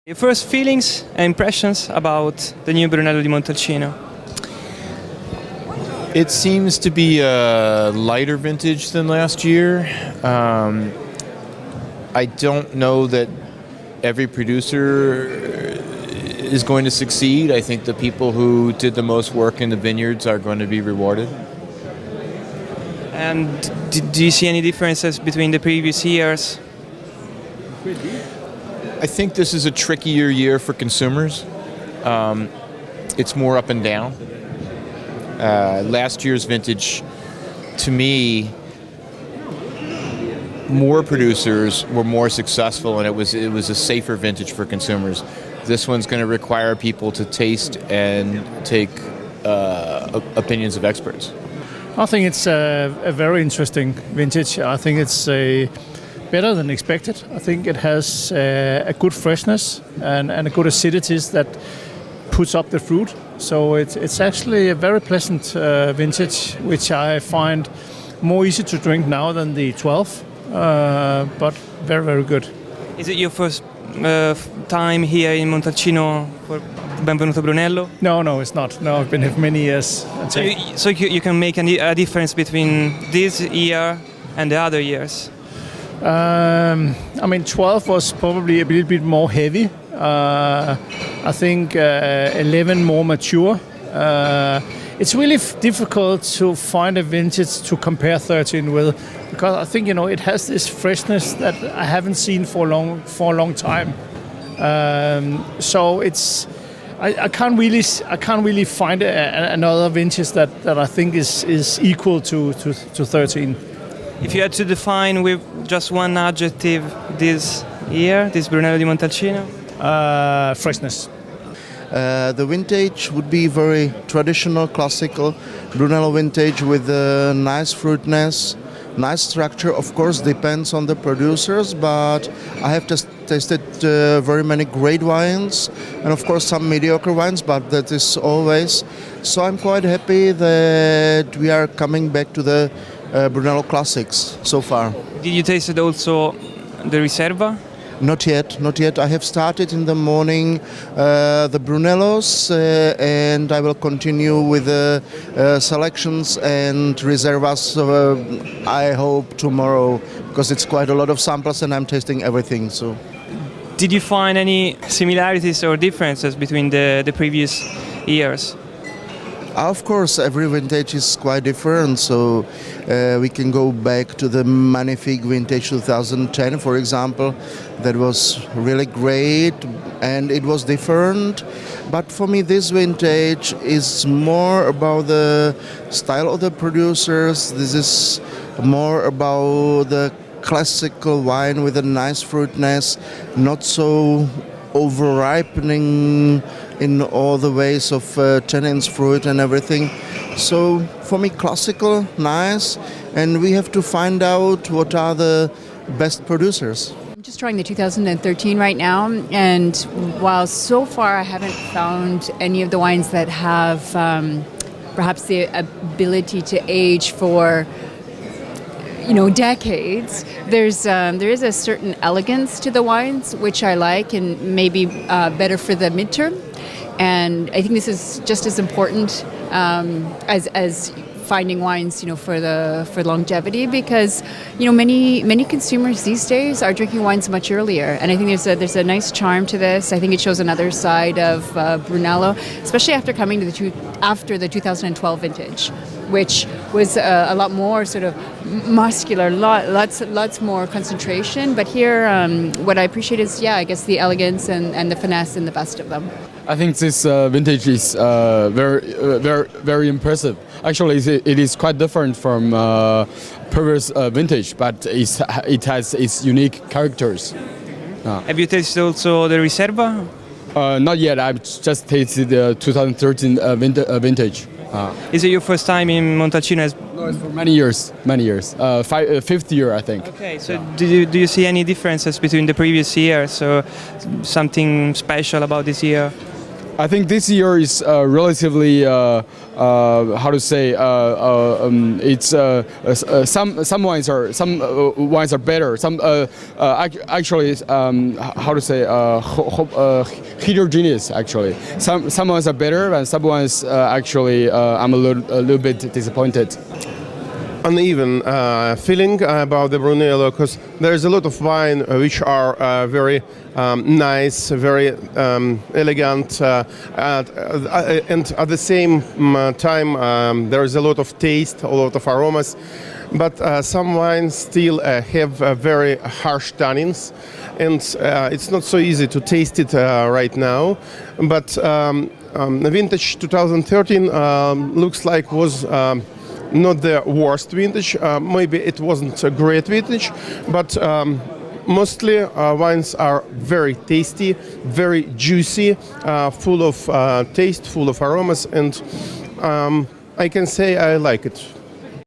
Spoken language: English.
Your first feelings and impressions about the new Brunello di Montalcino? It seems to be a lighter vintage than last year. I don't know that every producer is going to succeed. I think the people who did the most work in the vineyards are going to be rewarded. And do you see any differences between the previous years? I think this is a trickier year for consumers. It's more up and down. Last year's vintage, to me, more producers were more successful, and it was a safer vintage for consumers. This one's going to require people to taste and take opinions of experts. I think it's a very interesting vintage. I think it's better than expected. I think it has a good freshness and a good acidities that puts up the fruit. So it's actually a very pleasant vintage, which I find more easy to drink now than the 12, but very, very good. Is it your first time here in Montalcino for Benvenuto Brunello? No, it's not. No, I've been here for many years. So you can make a difference between this year and the other years? 12 was probably a little bit more heavy. I think 11 more mature. It's really difficult to find a vintage to compare 13 with, because I think it has this freshness that I haven't seen for a long time. So I can't really find another vintage that I think is equal to 13. If you had to define with just one adjective this year, this Brunello di Montalcino? Freshness. The vintage would be very traditional, classical Brunello vintage with a nice fruitness, nice structure. Of course, depends on the producers, but I have just tasted very many great wines and of course some mediocre wines, but that is always. So I'm quite happy that we are coming back to the Brunello classics so far. Did you taste it also the Riserva? Not yet. I have started in the morning the Brunellos and I will continue with the selections and Reservas, I hope tomorrow, because it's quite a lot of samples and I'm tasting everything. So, did you find any similarities or differences between the previous years? Of course, every vintage is quite different, so we can go back to the Magnifique vintage 2010, for example. That was really great and it was different. But for me, this vintage is more about the style of the producers. This is more about the classical wine with a nice fruitness, not so over-ripening in all the ways of tannins, fruit and everything. So for me, classical, nice, and we have to find out what are the best producers. I'm just trying the 2013 right now, and while so far I haven't found any of the wines that have perhaps the ability to age for decades, there is a certain elegance to the wines which I like and maybe better for the midterm. And I think this is just as important as finding wines, for longevity, because many consumers these days are drinking wines much earlier, and I think there's a nice charm to this. I think it shows another side of Brunello, especially after coming to after the 2012 vintage, which was a lot more sort of muscular, lots more concentration. But here, what I appreciate is, I guess the elegance and the finesse in the best of them. I think this vintage is very impressive. Actually, it is quite different from previous vintage, but it has its unique characters. Have you tasted also the Riserva? Not yet. I've just tasted the 2013 vintage. Is it your first time in Montalcino? No, it's for many years. Fifth year, I think. Okay, so do you see any differences between the previous years, or something special about this year? I think this year is relatively how to say it's some wines are better. Some actually how to say heterogeneous actually. Some wines are better and some wines actually I'm a little bit disappointed. Uneven feeling about the Brunello, because there's a lot of wine which are very nice, very elegant, and at the same time there is a lot of taste, a lot of aromas, but some wines still have very harsh tannins, and it's not so easy to taste it right now. But the vintage 2013 looks like was not the worst vintage. Maybe it wasn't a great vintage, but mostly wines are very tasty, very juicy, full of taste, full of aromas, and I can say I like it.